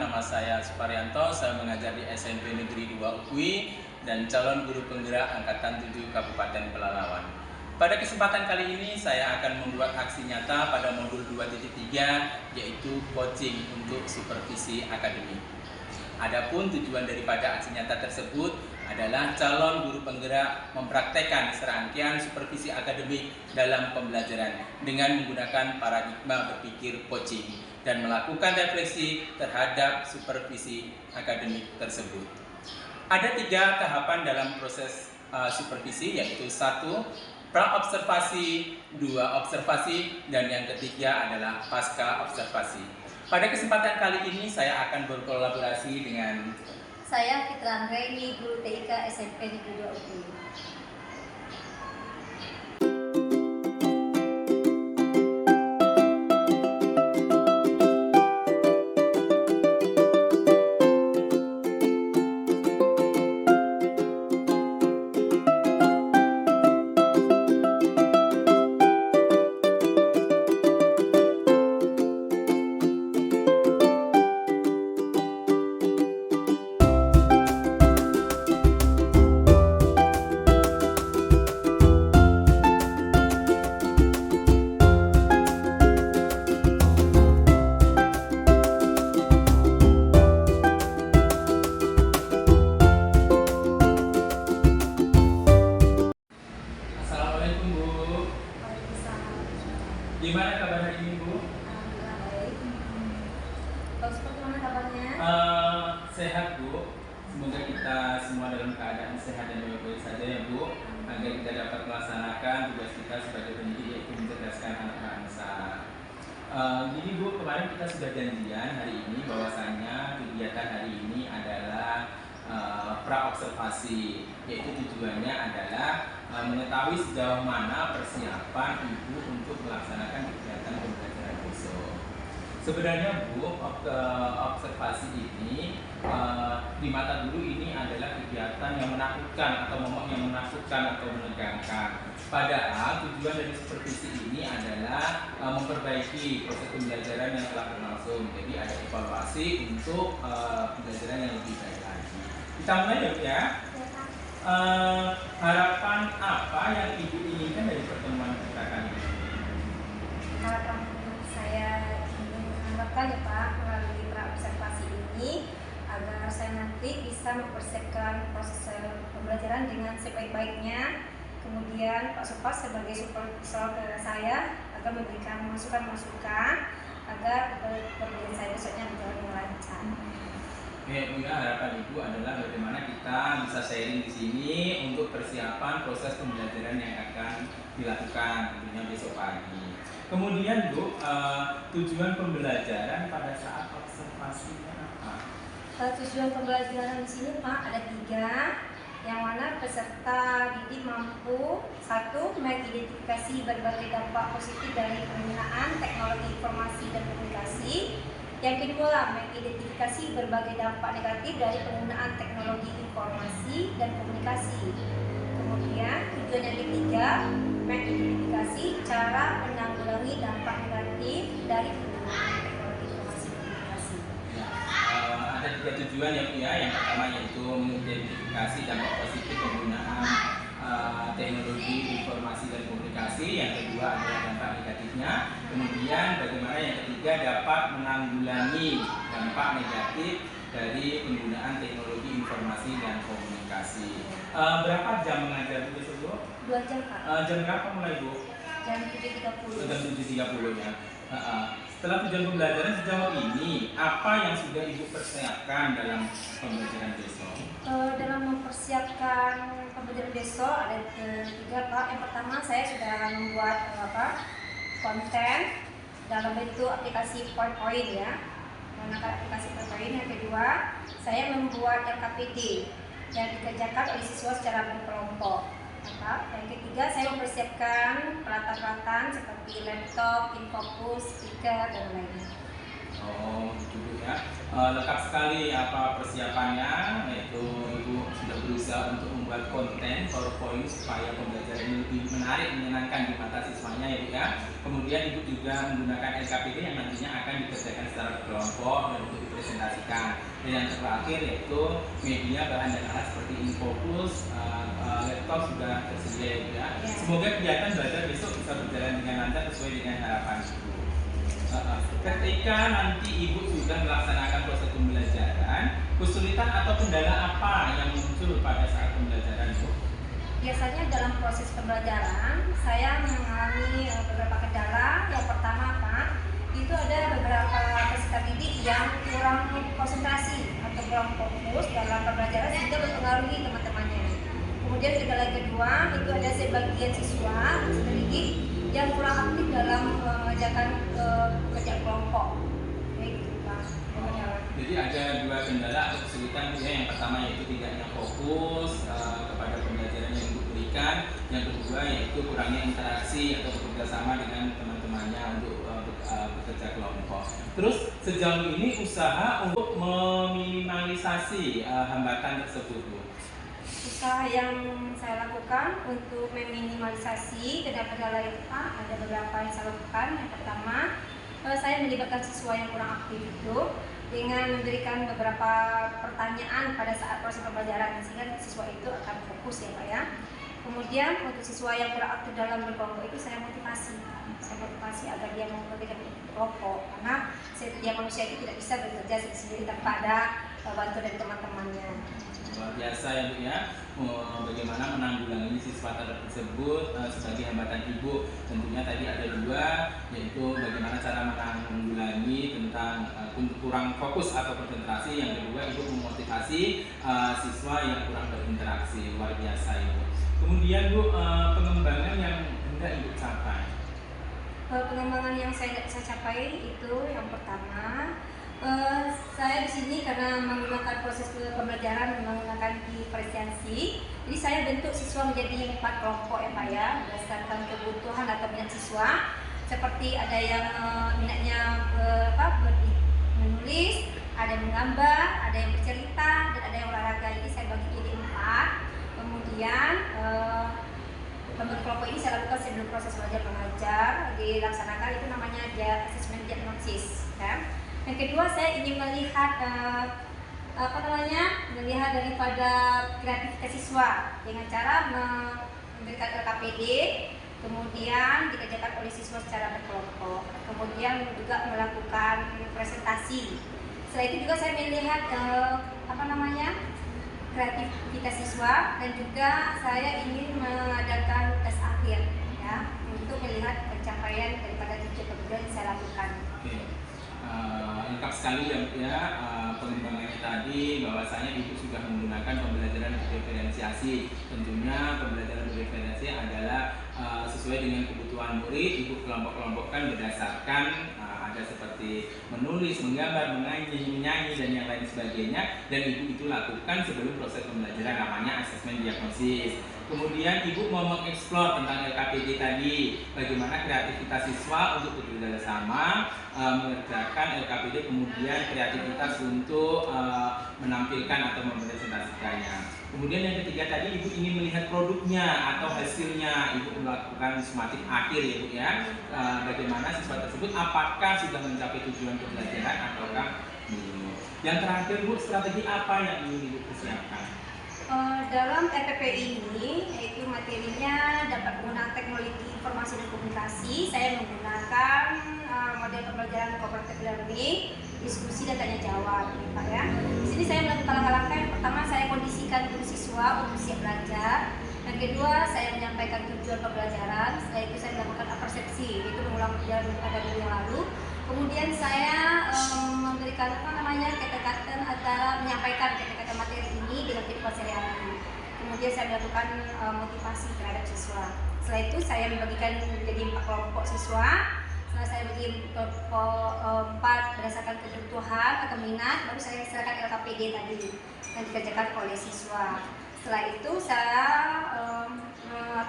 nama saya Suparyanto, saya mengajar di SMP Negeri 2 UPI dan calon guru penggerak Angkatan 7 Kabupaten Pelalawan. Pada kesempatan kali ini saya akan membuat aksi nyata pada modul 2.3 yaitu coaching untuk supervisi akademik. Adapun tujuan daripada aksi nyata tersebut adalah calon guru penggerak mempraktekkan serangkaian supervisi akademik dalam pembelajaran dengan menggunakan paradigma berpikir coaching dan melakukan refleksi terhadap supervisi akademik tersebut. Ada 3 tahapan dalam proses supervisi, yaitu 1. Pra-observasi, 2. Observasi, dan yang ketiga adalah pasca observasi. Pada kesempatan kali ini saya akan berkolaborasi dengan saya Fitra Anggraini, guru TIK SMP Negeri 2 UPI. Gimana kabar hari ini, Bu? Baik. Terus bagaimana kabarnya? Sehat, Bu. Semoga kita semua dalam keadaan sehat dan baik-baik saja ya, Bu, agar kita dapat melaksanakan tugas kita sebagai pendidik, yaitu mencerdaskan anak bangsa. Jadi, Bu, kemarin kita sudah janjian hari ini bahwasanya kegiatan hari ini adalah pra-observasi, yaitu tujuannya adalah mengetahui sejauh mana persiapan Ibu untuk melaksanakan kegiatan pembelajaran besok. Sebenarnya, Bu, observasi ini di mata guru ini adalah kegiatan yang menakutkan atau momok yang menakutkan atau menegangkan. Padahal tujuan dari supervisi ini adalah memperbaiki proses pembelajaran yang telah berlangsung. Jadi ada evaluasi untuk pembelajaran yang lebih baik lagi. Kita mulai ya. Harapan apa yang Ibu inginkan dari pertemuan kita kali ini? Harapan saya ingin mengharapkan ya Pak, melalui pra-observasi ini agar saya nanti bisa mempersiapkan proses pembelajaran dengan sebaik-baiknya. Kemudian Pak Supar sebagai supervisor ke saya agar memberikan masukan-masukan agar pembelajaran saya besoknya berjalan lancar. Oke, harapan Ibu adalah bagaimana kita bisa sharing di sini untuk persiapan proses pembelajaran yang akan dilakukan tentunya besok pagi. Kemudian, Bu, tujuan pembelajaran pada saat observasinya apa? Tujuan pembelajaran di sini Pak ada 3, yang mana peserta didik mampu 1. Mengidentifikasi berbagai dampak positif dari penggunaan teknologi informasi dan komunikasi. Yang kedua, mengidentifikasi berbagai dampak negatif dari penggunaan teknologi informasi dan komunikasi. Kemudian, tujuan yang ketiga, mengidentifikasi cara menanggulangi dampak negatif dari penggunaan teknologi informasi dan komunikasi. Ada 3 tujuan ya, Bu ya. Yang pertama yaitu mengidentifikasi dampak positif penggunaan teknologi informasi dan komunikasi. Yang kedua adalah dampak negatifnya. Kemudian bagaimana yang ketiga dapat menanggulangi dampak negatif dari penggunaan teknologi informasi dan komunikasi. Berapa jam mengajar Bu besok, Bu? 2 jam Pak. Jam berapa mulai, Bu? Jam 7.30. Jam 7.30 ya. Setelah tujuan pembelajaran sejauh ini, apa yang sudah Ibu persiapkan dalam pembelajaran besok? Dalam mempersiapkan pembelajaran besok ada 3 Pak. Yang pertama saya sudah membuat konten dalam bentuk aplikasi PowerPoint ya, menggunakan aplikasi PowerPoint. Yang kedua saya membuat RKPD yang dikerjakan oleh siswa secara berkelompok. Yang ketiga saya mempersiapkan peralatan-peralatan seperti laptop, infocus, speaker dan lainnya. Oh, gitu ya. Lengkap sekali apa persiapannya, yaitu Ibu sudah berusaha untuk membuat konten PowerPoint supaya pembelajaran lebih menarik, menyenangkan di mata siswanya ya Bu ya. Kemudian Ibu juga menggunakan LKPD yang nantinya akan dikerjakan secara berkelompok dan untuk dipresentasikan. Dan yang terakhir yaitu media bahan dan alat seperti Infocus, laptop sudah tersedia ya Bu ya. Semoga kegiatan belajar besok bisa berjalan dengan lancar sesuai dengan harapan Ibu. Ketika nanti Ibu sudah melaksanakan proses pembelajaran, kesulitan atau kendala apa yang muncul pada saat pembelajaran Bu? Biasanya dalam proses pembelajaran saya mengalami beberapa kendala. Yang pertama Pak, itu ada beberapa peserta didik yang kurang konsentrasi atau kurang fokus dalam pembelajaran sehingga mempengaruhi teman-temannya. Kemudian kendala kedua itu ada sebagian siswa didik yang kurang aktif dalam mengerjakan kerja kelompok. Gitu Pak. Jadi ada dua kendala atau kesulitan ya. Yang pertama yaitu tidaknya fokus kepada pembelajaran yang diberikan. Yang kedua yaitu kurangnya interaksi atau bekerjasama dengan teman-temannya untuk bekerja kelompok. Terus sejauh ini usaha untuk meminimalisasi hambatan tersebut Bu. Usaha yang saya lakukan untuk meminimalisasi kendala itu Pak, ada beberapa yang saya lakukan. Yang pertama, saya melibatkan siswa yang kurang aktif itu dengan memberikan beberapa pertanyaan pada saat proses pembelajaran sehingga siswa itu akan fokus ya Pak ya. Kemudian untuk siswa yang kurang aktif dalam berkelompok itu saya motivasi agar dia mau bekerja kelompok karena setiap manusia itu tidak bisa bekerja sendiri tanpa ada bantuan dari teman-temannya. Luar biasa ya Bu ya, bagaimana menanggulangi siswa tersebut sebagai hambatan Ibu. Tentunya tadi ada dua, yaitu bagaimana cara menanggulangi tentang kurang fokus atau konsentrasi. Yang kedua Ibu memotivasi siswa yang kurang berinteraksi. Luar biasa Ibu. Kemudian Bu, pengembangan yang hendak Ibu capai. Pengembangan yang saya capai itu yang pertama, saya di sini karena menggunakan proses pembelajaran menggunakan diferensiasi, jadi saya bentuk siswa menjadi 4 kelompok ya Pak ya, berdasarkan kebutuhan atau minat siswa. Seperti ada yang minatnya menulis, ada yang menggambar, ada yang bercerita, dan ada yang olahraga. Jadi saya bagi jadi 4. Kemudian pembentuk kelompok ini saya lakukan sebelum proses belajar mengajar dilaksanakan, itu namanya asesmen diagnosis ya. Yang kedua saya ingin melihat melihat daripada kreativitas siswa dengan cara memberikan LKPD, kemudian dikerjakan oleh siswa secara berkelompok, kemudian juga melakukan presentasi. Setelah itu juga saya melihat kreativitas siswa, dan juga saya ingin mengadakan tes akhir ya untuk melihat pencapaian daripada tujuan pembelajaran yang saya lakukan. Lengkap sekali ya pengembangannya tadi, bahwasanya Ibu sudah menggunakan pembelajaran diferensiasi. Tentunya pembelajaran diferensiasi adalah sesuai dengan kebutuhan murid. Ibu kelompok-kelompokkan berdasarkan ada seperti menulis, menggambar, menyanyi dan yang lain sebagainya, dan Ibu itu lakukan sebelum proses pembelajaran, namanya asesmen diagnosis. Kemudian Ibu mau mengeksplor tentang LKPD tadi, bagaimana kreativitas siswa untuk bekerja sama mengerjakan LKPD, kemudian kreativitas untuk menampilkan atau mempresentasikannya. Kemudian yang ketiga tadi Ibu ingin melihat produknya atau hasilnya. Ibu melakukan sumatif akhir ya Bu ya, bagaimana siswa tersebut apakah sudah mencapai tujuan pembelajaran ataukah belum. Yang terakhir Bu, strategi apa yang ingin Ibu persiapkan? Dalam EPP ini, yaitu materinya dapat menggunakan teknologi informasi dan komunikasi. Saya menggunakan model pembelajaran cooperative learning, diskusi dan tanya jawab, Pak ya. Di sini saya melakukan langkah-langkah. Yang pertama, saya kondisikan dulu siswa untuk siap belajar. Yang kedua, saya menyampaikan tujuan pembelajaran. Setelah itu saya melakukan persepsi, yaitu mengulang pelajaran pada minggu yang lalu. Kemudian saya memberikan kata-kata antara menyampaikan kata-kata materi ini dengan kehidupan sehari-hari. Kemudian saya melakukan motivasi terhadap siswa. Setelah itu saya membagikan menjadi 4 kelompok siswa. Setelah saya bagi kelompok 4 berdasarkan kebutuhan atau minat, baru saya serahkan LKPD tadi yang dikerjakan oleh siswa. Setelah itu saya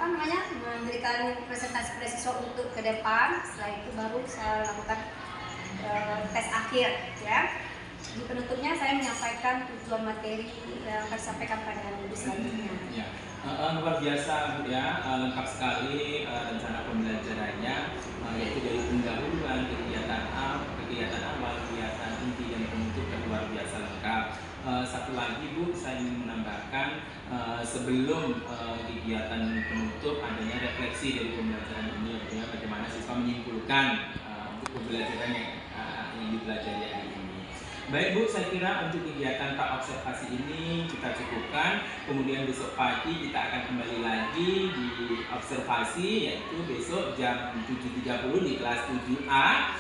memberikan presentasi pada siswa untuk ke depan. Setelah itu baru saya lakukan tes akhir ya. Di penutupnya saya menyampaikan tujuan materi yang akan disampaikan pada minggu selanjutnya. Ya. Luar biasa Bu ya, lengkap sekali rencana pembelajarannya, yaitu dari pendahuluan kegiatan awal, kegiatan inti dan penutup yang luar biasa lengkap. Satu lagi Bu, saya ingin menambahkan sebelum kegiatan penutup adanya refleksi dari pembelajaran ini, ya, bagaimana siswa menyimpulkan untuk pembelajaran yang dipelajari hari ini. Baik Bu, saya kira untuk kegiatan observasi ini kita cukupkan. Kemudian besok pagi kita akan kembali lagi di observasi, yaitu besok jam 7.30 di kelas 7A.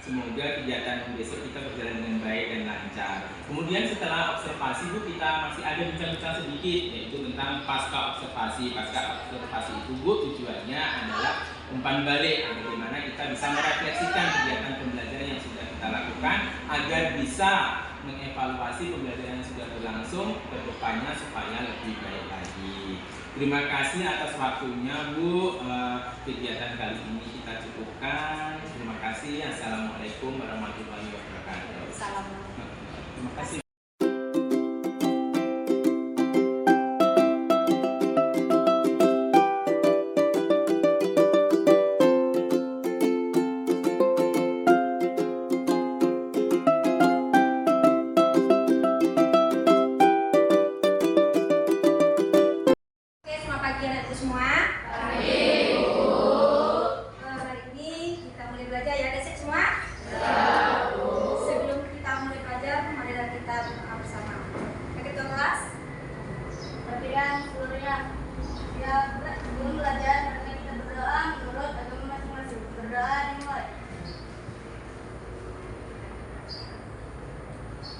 Semoga kegiatan besok kita berjalan dengan baik dan lancar. Kemudian setelah observasi Bu, kita masih ada bincang-bincang sedikit, yaitu tentang pasca observasi. Pasca observasi itu Bu, tujuannya adalah umpan balik, bagaimana kita bisa merefleksikan kegiatan pembelajaran yang sudah kita lakukan agar bisa mengevaluasi pembelajaran yang sudah berlangsung ke depannya supaya lebih baik lagi. Terima kasih atas waktunya Bu. Kegiatan kali ini kita cukupkan. Terima kasih. Assalamualaikum warahmatullahi wabarakatuh. Terima kasih.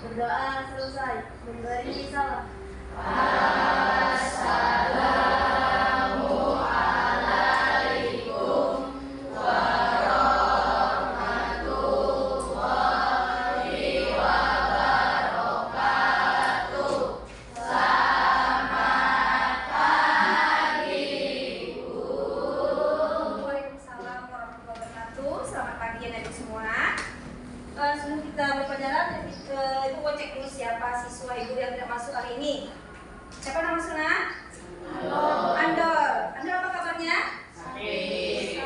Berdoa selesai, memberi salam. Assalamualaikum warahmatullahi wabarakatuh. Selamat pagi, Bu. Waalaikumsalam warahmatullahi wabarakatuh. Selamat pagi anak-anak semua. Sebelum kita berpelajaran, Ibu mau cek dulu siapa siswa Ibu yang tidak masuk hari ini. Siapa nama Suna? Halo. Andol. Andol apa kabarnya? Sakit.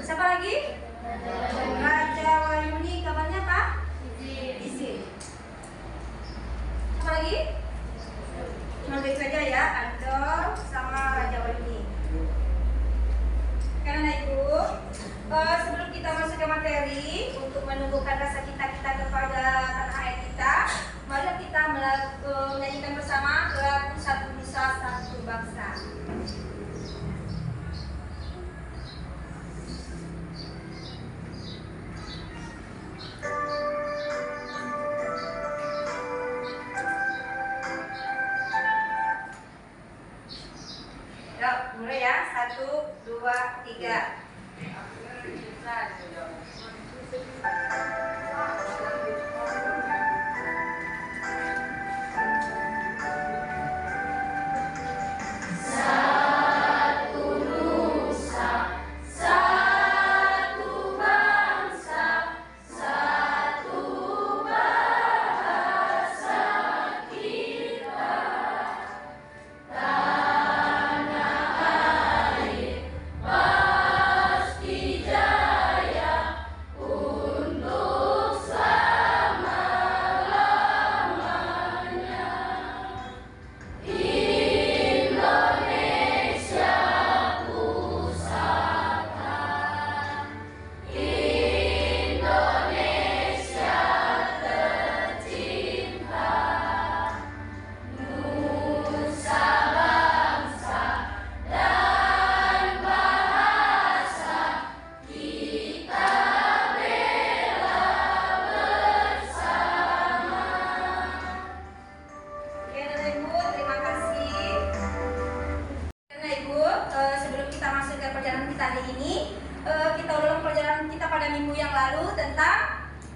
Siapa lagi? Raja Wayuni, kabarnya apa? Izin. Siapa lagi? Cuma itu aja ya, Andol sama Raja Wayuni. Karena Ibu, sebelum kita masuk ke materi, untuk menumbuhkan rasa cinta kita kepada tanah air kita, mari kita menyanyikan bersama lagu Satu Nusa Satu Bangsa. Yuk, mulai ya. 1, 2, 3.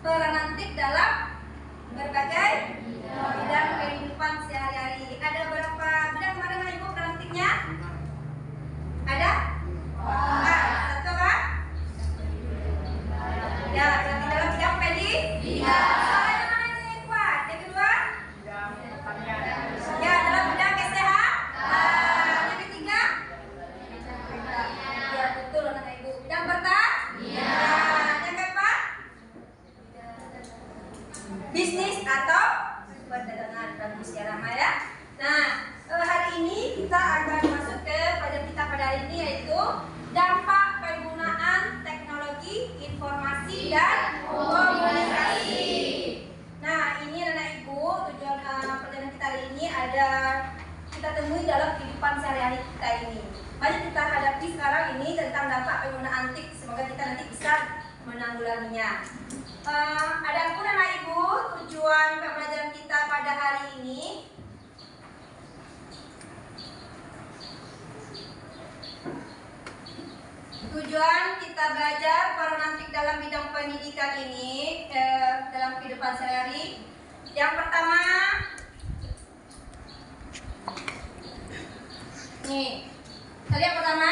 Peran antik dalam berbagai bidang kehidupan sehari-hari. Ada berapa bidang kemarin Ibu peran antiknya? Ada? Satu kan? Ya, berarti dalam bidang kehidupan sehari-hari kita ini. Mari kita hadapi sekarang ini tentang dampak penggunaan TIK. Semoga kita nanti bisa menanggulanginya. Adapun anak ibu, tujuan pembelajaran kita pada hari ini belajar peran TIK dalam bidang pendidikan ini dalam kehidupan sehari-hari. Yang pertama, nih, tadi yang pertama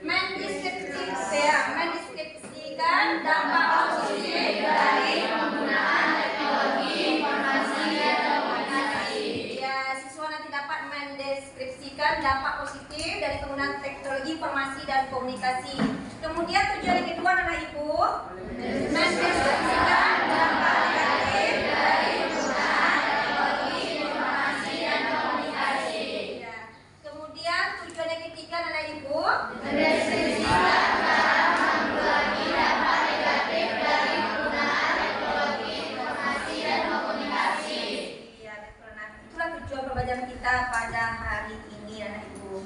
mendeskripsikan dampak positif dari penggunaan teknologi informasi dan komunikasi. Ya, siswa nanti dapat mendeskripsikan dampak positif dari penggunaan teknologi informasi dan komunikasi. Kemudian tujuan yang kedua anak ibu, mendeskripsikan dampak negatif dari penggunaan teknologi informasi dan komunikasi. Ya. Kemudian tujuan yang ketiga anak ibu, mendeskripsikan cara menanggulangi dampak negatif dari penggunaan teknologi informasi dan komunikasi. Ya, betul. Nah, itulah tujuan pembelajaran kita pada hari ini anak ibu.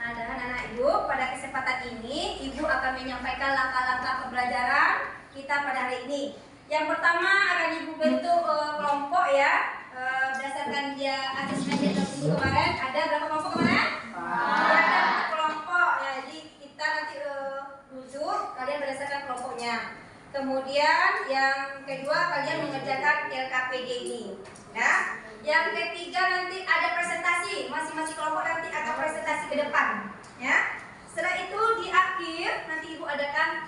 Nah, dan anak ibu, pada kesempatan ini ibu akan menyampaikan langkah-langkah pembelajaran kita pada hari ini. Yang pertama akan ibu bentuk kelompok ya, berdasarkan dia asesmen dia kemarin. Ada berapa kelompok kemarin? Ada 4 kelompok ya, jadi kita nanti rujuk kalian berdasarkan kelompoknya. Kemudian yang kedua kalian mengerjakan LKPD ini ya. Yang ketiga nanti ada presentasi, masing-masing kelompok nanti akan presentasi ke depan ya. Setelah itu di akhir nanti ibu adakan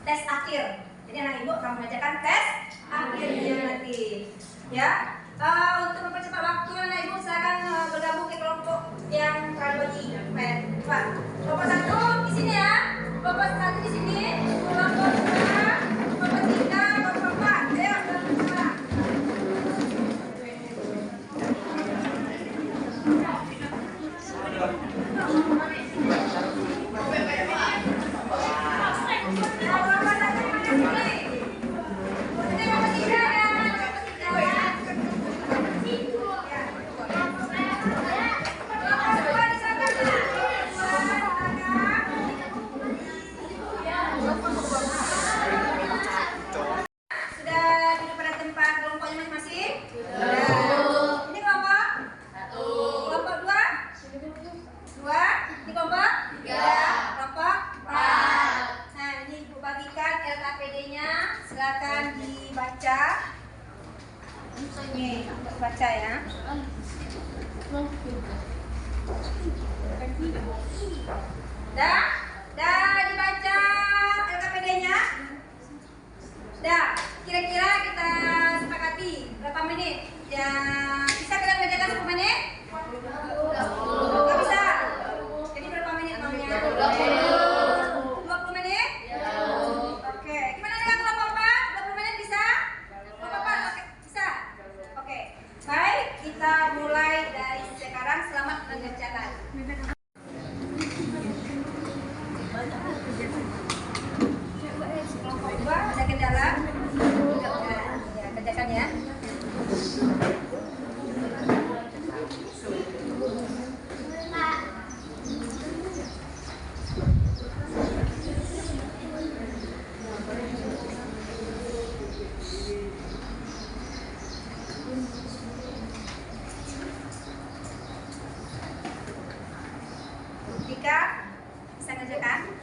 tes akhir. Jadi anak ibu akan mengerjakan tes akhirnya nanti ya. Untuk mempercepat waktu anak ibu silakan bergabung ke kelompok yang terbagi. Pak, kelompok 1 di sini ya, kelompok 1 di sini, kelompok 2, kelompok 3, kelompok 4. Ayo bersama. Silakan dibaca. Nih, baca ya. Dah dibaca LKPD-nya. Dah, kira-kira kita sepakati berapa menit? Ya, bisa kalian kerjakan 10 menit? Nggak bisa. Jadi berapa menit maunya? 20 menit? Oke, gimana dengan kelompok 4? 20 menit bisa? Kelompok 4, oke, bisa? Oke, baik, kita mulai dari sekarang. Selamat mengerjakan. Kelompok 2, ada kendala? Ya, kerjakan ya. Dika, bisa kerjakan?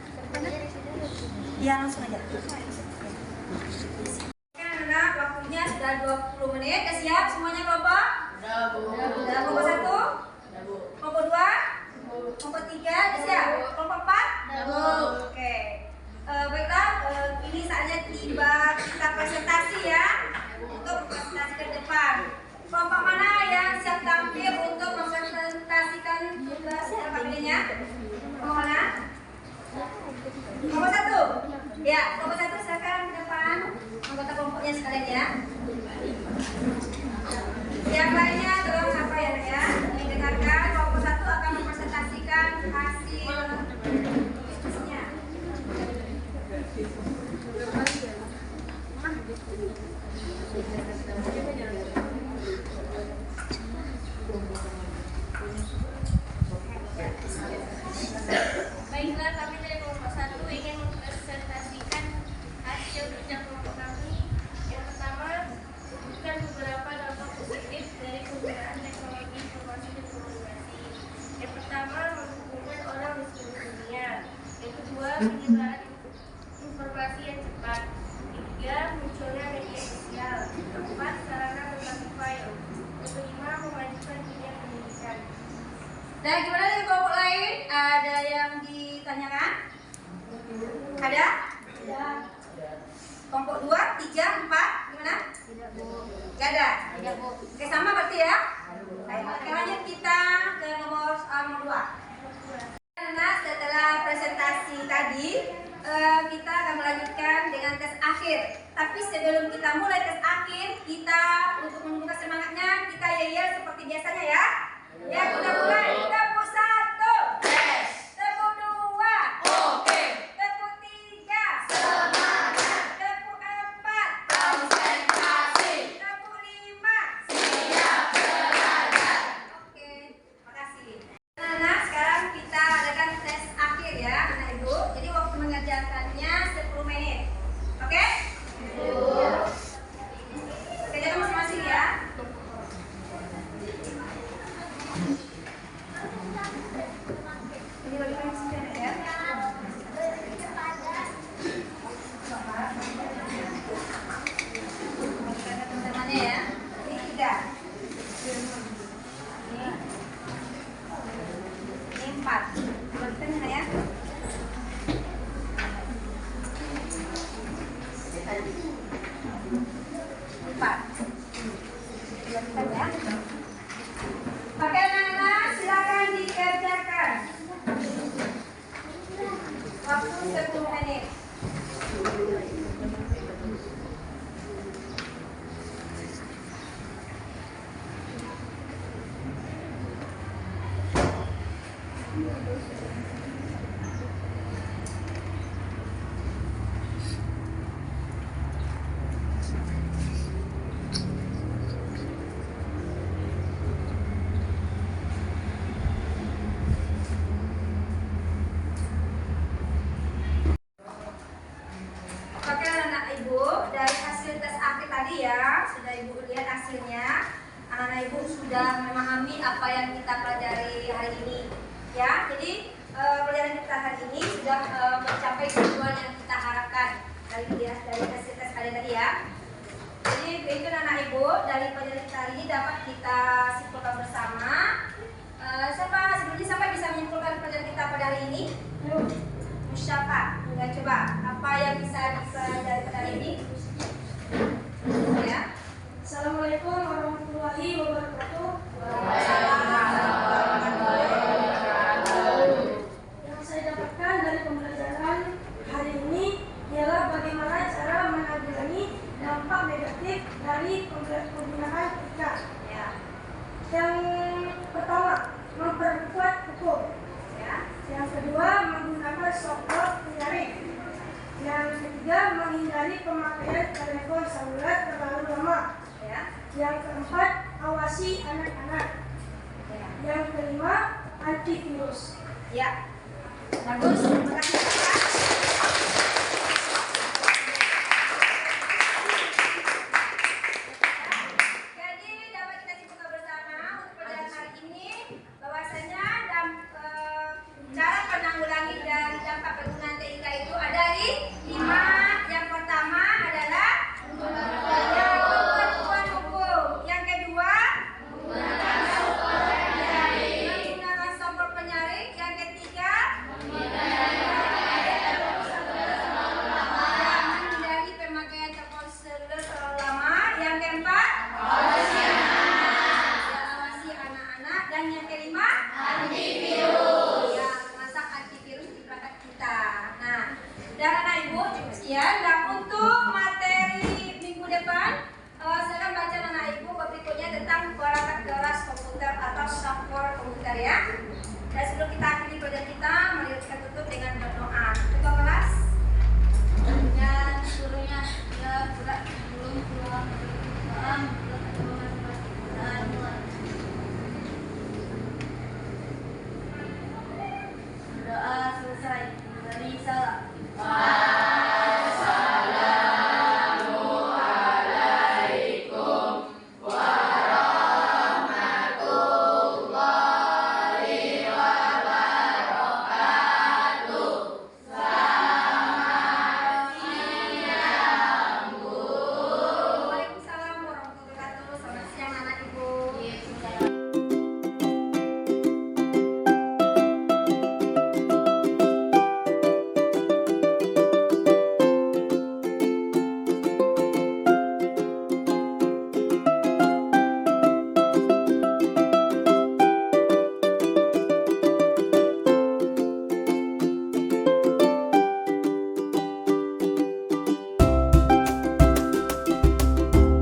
Iya, langsung aja. Anak, waktunya sudah 20 menit. Udah siap semuanya kelompok? Udah. Kelompok 1? Kelompok 2? Kelompok 3? Udah siap? Kelompok 4? Oke. Baiklah, ini saatnya tiba kita presentasi ya. Untuk presentasi ke depan. Kelompok mana yang siap tampil untuk mempresentasikan tugas LKPD-nya? Kelompok mana? Kelompok 1? Ya, kelompok 1 silakan ke depan. penyebaran informasi yang cepat. 3. Munculnya media sosial. 4. Sarana berbagi file. 5. Memajukan dunia pendidikan. Dan gimana dengan kelompok lain? Ada yang ditanyakan? Ada? Ada. Kelompok 2, 3, 4, gimana? Tidak, Bu. Gak ada? Tidak, Bu. Oke, sama berarti ya? Baik, oke, lanjut kita ke nomor 2. Karena setelah presentasi tadi, kita akan melanjutkan dengan tes akhir. Tapi sebelum kita mulai tes akhir, kita untuk menumbuhkan semangatnya, kita yel-yel seperti biasanya ya. Ya, kita mulai. Tepuk 1. Yes. Tepuk 2. Oke. Tepuk 3. Semangat. Tepuk 4. Konsentrasi. Tepuk 5. Siap belajar. Oke, makasih. Nah, sekarang kita adakan tes akhir ya, anak ibu. Jadi waktu mengerjakannya 10 menit. Oke? Kerjakan masing-masing ya. Ini bagi masing-masing ya. Teman-temannya ya. Ini 3. Ini 4. Bagikan ya. 4. Bagikan ya. Oke anak-anak, silakan dikerjakan. Waktu 10 menit. Oke anak-anak ibu, dari hasil tes akhir tadi ya, sudah ibu lihat hasilnya. Anak-anak ibu sudah memahami apa yang kita pelajari hari ini. Ya, jadi pelajaran kita hari ini sudah mencapai tujuan yang kita harapkan dari hasil tes kalian tadi ya. Jadi itu anak ibu, dari pelajaran kita hari ini dapat kita simpulkan bersama. Siapa bisa menyimpulkan pelajaran kita pada hari ini? Siapa? Enggak, coba apa yang bisa dipelajari pada hari ini? Ya. Assalamualaikum warahmatullahi wabarakatuh. Yang saya dapatkan dari pembelajaran hari ini ialah bagaimana cara menanggulangi dampak negatif dari penggunaan TIKA. Ya. Yang pertama, memperkuat hukum. Ya. Yang kedua, menggunakan software penyaring. Yang ketiga, menghindari pemakaian telepon seluler terlalu lama. Ya. Yang keempat, awasi anak-anak. Ya. Yang kelima, antivirus. Ya. Bagus. Terima kasih. Jadi dapat kita simpulkan bersama untuk pelajaran hari ini bahwasanya cara penanggulangi dan dampak penggunaan TIK itu ada di 5. Yang pertama adalah pemberlakuan hukum. Yang kedua menggunakan software penyaring. Yang ketiga menghindari pemakaian telepon seluler terlalu lama. Yang keempat awasi anak-anak. Dan yang kelima antivirus. Ya, masak antivirus di perangkat kita. Nah, dan anak ibu cukup sekian. Dan untuk materi minggu depan, silakan baca anak ibu berikutnya tentang perangkat keras komputer atau software komputer ya. Dan sebelum kita akhiri pelajaran kita, mari kita tutup dengan berdoa.